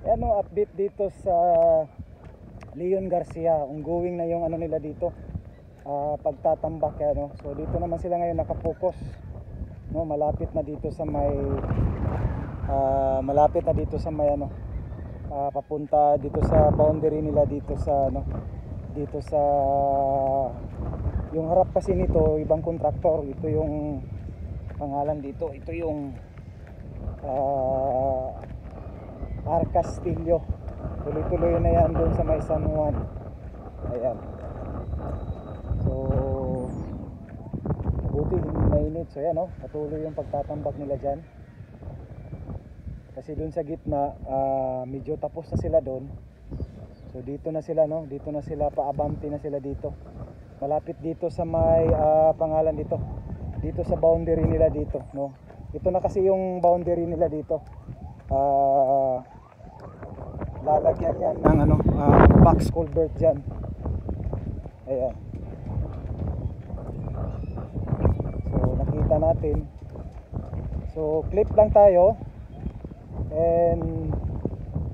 Ayan o, update dito sa Leon Garcia. Ongoing na yung ano nila dito, pagtatambak yan, no? So dito naman sila ngayon nakapokus, no? Malapit na dito sa may ano, papunta dito sa boundary nila dito sa ano, dito sa yung harap kasi nito ibang kontraktor. Ito yung pangalan dito, ito yung Arcastillo. Tuloy-tuloy na yan doon sa may San Juan. Ayan. So buti hindi mainit. So yan, patuloy yung pagtatambak nila dyan. Kasi doon sa gitna medyo tapos na sila doon. So dito na sila, dito na sila, paabante na sila dito. Malapit dito sa may pangalan dito. Dito sa boundary nila dito, no. Ito na kasi yung boundary nila dito. Lalagyan yan ng ano, box culvert dyan. Ayan. So nakita natin. So clip lang tayo. And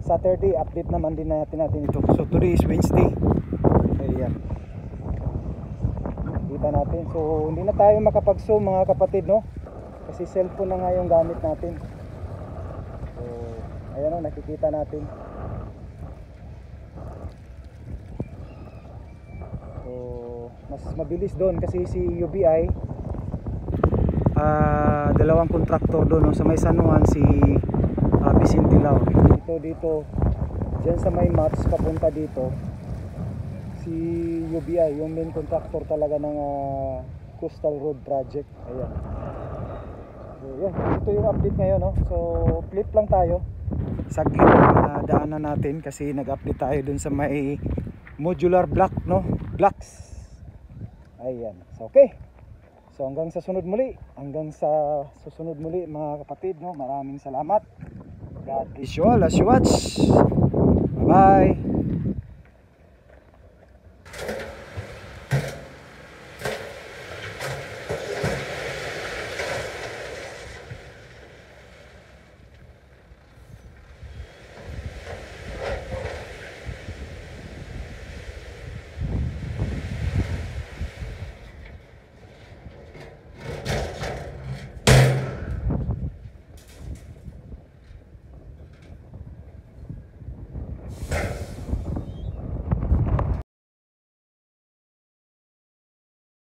Saturday update naman din natin ito. So today is Wednesday. Ayan. Kita natin. So hindi na tayo makapag-zoom mga kapatid, no? Kasi cellphone na nga yung gamit natin. So ayan, nakikita natin. So mas mabilis doon kasi si UBI, dalawang kontraktor doon, sa may San Juan, si Vicente Lau. Dito dyan sa may maps papunta dito, si UBI yung main contractor talaga ng Coastal Road Project. Ayan. So yun, ito yung update ngayon, no? So flip lang tayo, saglit na daanan natin kasi nag-update tayo dun sa may modular block, no? Blocks. Ayan. So okay. So hanggang sa susunod muli mga kapatid, no? Maraming salamat. God bless you all as you watch. Bye bye.